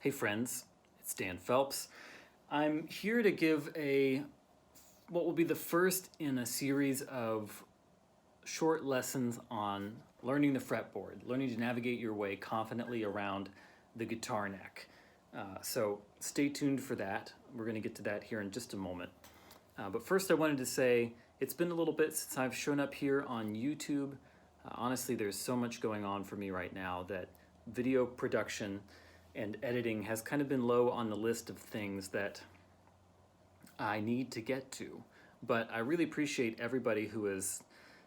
Hey friends, it's Dan Phelps. I'm here to give what will be the first in a series of short lessons on learning the fretboard, learning to navigate your way confidently around the guitar neck. So stay tuned for that. We're going to get to that here in just a moment. But first I wanted to say it's been a little bit since I've shown up here on YouTube. Honestly, there's so much going on for me right now that video production and editing has kind of been low on the list of things that I need to get to. But I really appreciate everybody who has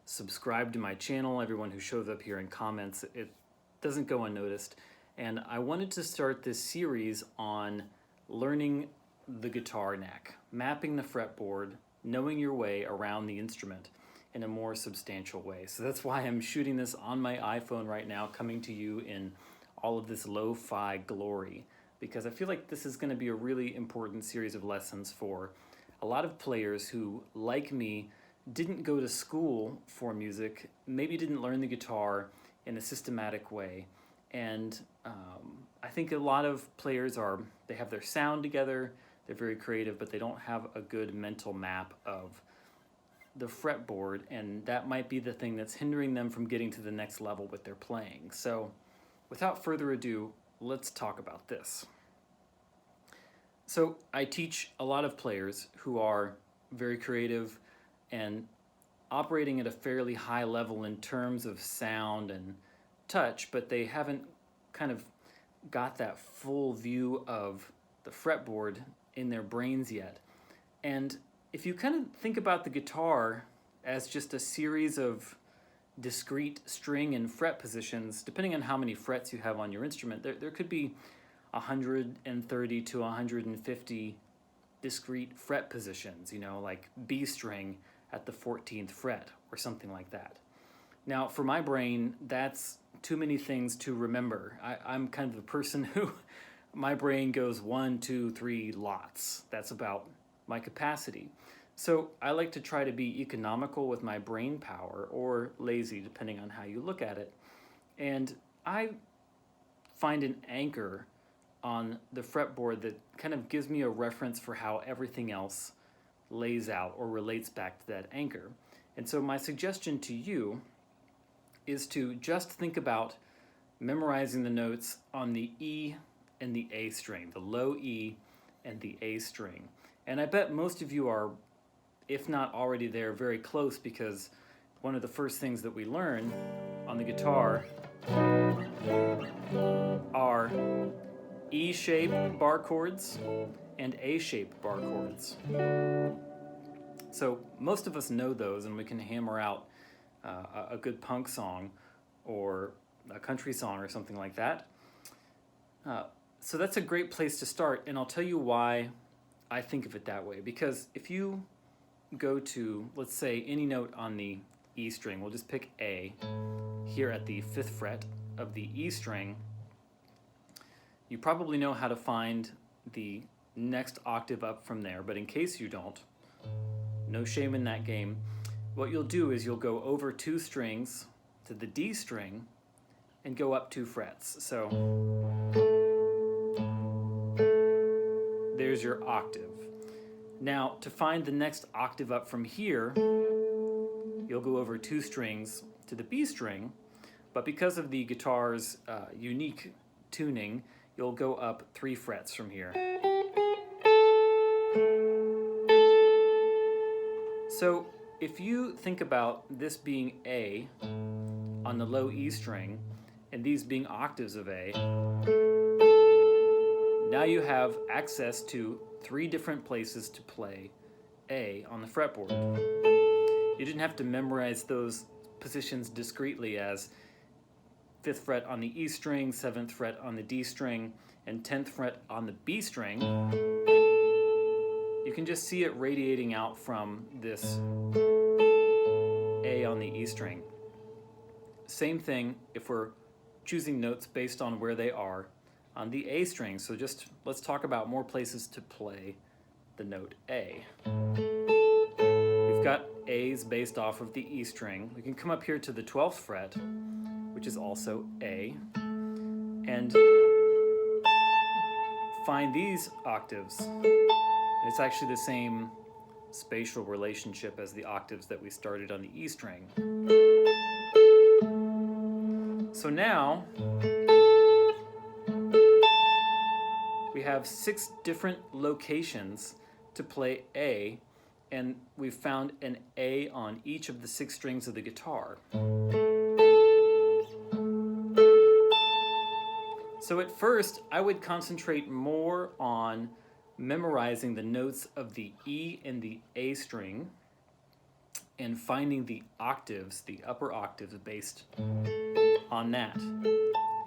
subscribed to my channel, everyone who shows up here in comments. It doesn't go unnoticed. And I wanted to start this series on learning the guitar neck, mapping the fretboard, knowing your way around the instrument in a more substantial way. So that's why I'm shooting this on my iPhone right now, coming to you in all of this lo-fi glory, because I feel like this is going to be a really important series of lessons for a lot of players who, like me, didn't go to school for music, maybe didn't learn the guitar in a systematic way. And I think a lot of players they have their sound together, they're very creative, but they don't have a good mental map of the fretboard, and that might be the thing that's hindering them from getting to the next level with their playing. So without further ado, let's talk about this. So I teach a lot of players who are very creative and operating at a fairly high level in terms of sound and touch, but they haven't kind of got that full view of the fretboard in their brains yet. And if you kind of think about the guitar as just a series of discrete string and fret positions, depending on how many frets you have on your instrument, there could be 130 to 150 discrete fret positions, like B string at the 14th fret or something like that. Now, for my brain, that's too many things to remember. I'm kind of the person who, my brain goes 1, 2, 3 lots. That's about my capacity. So I like to try to be economical with my brain power, or lazy, depending on how you look at it. And I find an anchor on the fretboard that kind of gives me a reference for how everything else lays out or relates back to that anchor. And so my suggestion to you is to just think about memorizing the notes on the E and the A string, the low E and the A string. And I bet most of you are, if not already there, very close, because one of the first things that we learn on the guitar are E-shaped bar chords and A-shaped bar chords. So most of us know those, and we can hammer out a good punk song or a country song or something like that. So that's a great place to start, and I'll tell you why I think of it that way. Because if you go to, let's say, any note on the E string, we'll just pick A here at the 5th fret of the E string, you probably know how to find the next octave up from there, but in case you don't, no shame in that game. What you'll do is you'll go over 2 strings to the D string and go up 2 frets. So there's your octave. Now, to find the next octave up from here, you'll go over 2 strings to the B string, but because of the guitar's unique tuning, you'll go up 3 frets from here. So if you think about this being A on the low E string, and these being octaves of A, now you have access to 3 different places to play A on the fretboard. You didn't have to memorize those positions discretely as 5th fret on the E string, 7th fret on the D string, and 10th fret on the B string. You can just see it radiating out from this A on the E string. Same thing if we're choosing notes based on where they are on the A string. So just let's talk about more places to play the note A. We've got A's based off of the E string. We can come up here to the 12th fret, which is also A, and find these octaves, it's actually the same spatial relationship as the octaves that we started on the E string. So now we have 6 different locations to play A, and we've found an A on each of the 6 strings of the guitar. So at first, I would concentrate more on memorizing the notes of the E and the A string and finding the octaves, the upper octaves, based on that.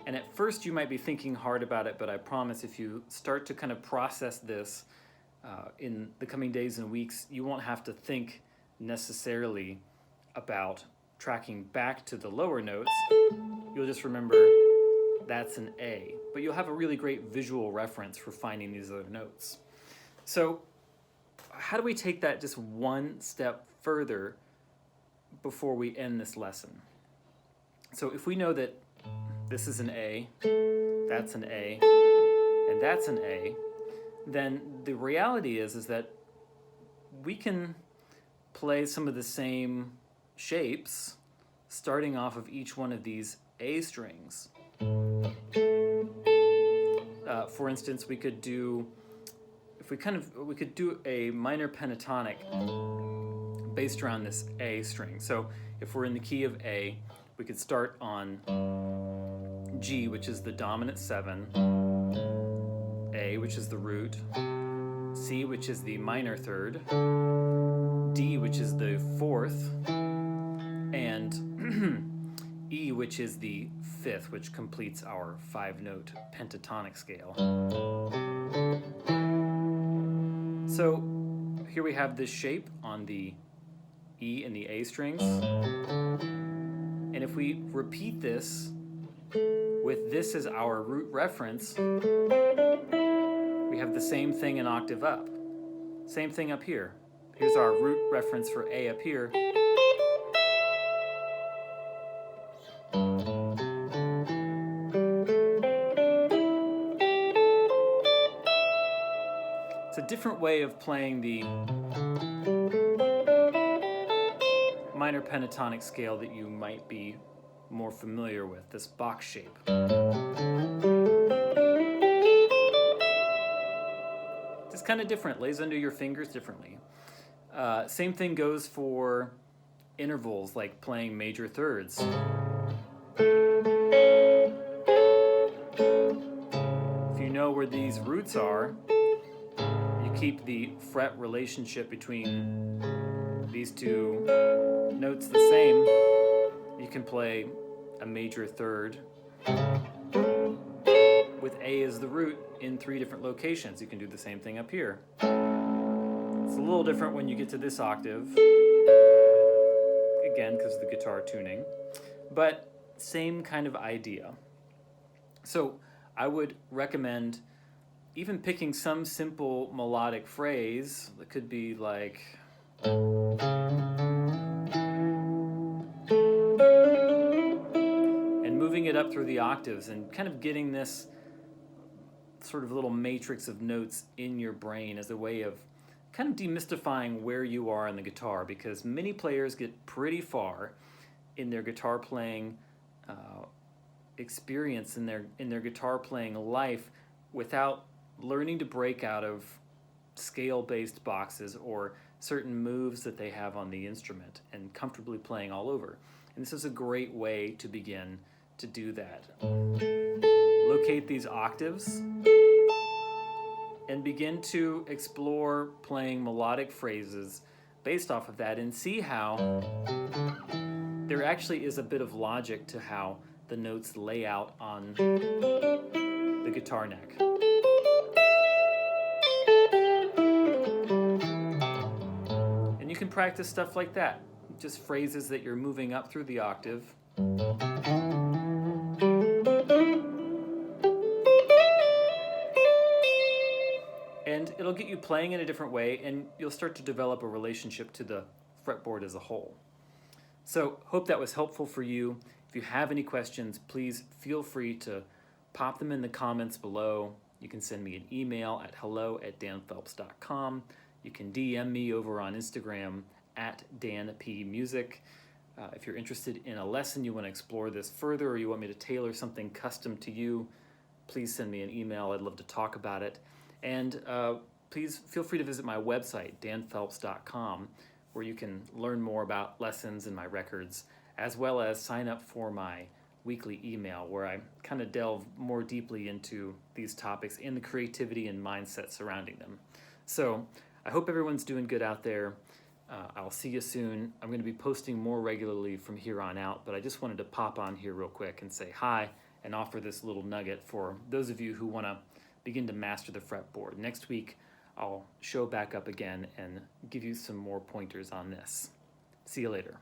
And at first you might be thinking hard about it, but I promise if you start to kind of process this in the coming days and weeks, you won't have to think necessarily about tracking back to the lower notes. You'll just remember that's an A, but you'll have a really great visual reference for finding these other notes. So how do we take that just one step further before we end this lesson? So if we know that this is an A, that's an A, and that's an A, then the reality is that we can play some of the same shapes starting off of each one of these A strings. For instance, we could do, we could do a minor pentatonic based around this A string. So if we're in the key of A, we could start on G, which is the dominant 7, A, which is the root, C, which is the minor 3rd, D, which is the 4th, and E, which is the 5th, which completes our 5-note pentatonic scale. So here we have this shape on the E and the A strings. And if we repeat this with this as our root reference, we have the same thing an octave up. Same thing up here. Here's our root reference for A up here. It's a different way of playing the minor pentatonic scale that you might be more familiar with, this box shape. Just kind of different, lays under your fingers differently. Same thing goes for intervals, like playing major thirds. If you know where these roots are, you keep the fret relationship between these two notes the same. You can play a major third with A as the root in 3 different locations. You can do the same thing up here. It's a little different when you get to this octave, again, because of the guitar tuning, but same kind of idea. So I would recommend even picking some simple melodic phrase that could be like, and moving it up through the octaves and kind of getting this sort of little matrix of notes in your brain as a way of kind of demystifying where you are on the guitar, because many players get pretty far in their guitar playing experience, in their guitar playing life, without learning to break out of scale-based boxes or certain moves that they have on the instrument and comfortably playing all over. And this is a great way to begin to do that. Locate these octaves and begin to explore playing melodic phrases based off of that, and see how there actually is a bit of logic to how the notes lay out on the guitar neck. And you can practice stuff like that, just phrases that you're moving up through the octave. And it'll get you playing in a different way, and you'll start to develop a relationship to the fretboard as a whole. So, hope that was helpful for you. If you have any questions, please feel free to pop them in the comments below. You can send me an email at hello@danphelps.com. You can DM me over on Instagram at danpmusic. If you're interested in a lesson, you want to explore this further, or you want me to tailor something custom to you, please send me an email. I'd love to talk about it. And please feel free to visit my website, danphelps.com, where you can learn more about lessons and my records, as well as sign up for my weekly email where I kind of delve more deeply into these topics and the creativity and mindset surrounding them. So I hope everyone's doing good out there. I'll see you soon. I'm going to be posting more regularly from here on out, but I just wanted to pop on here real quick and say hi and offer this little nugget for those of you who want to begin to master the fretboard. Next week, I'll show back up again and give you some more pointers on this. See you later.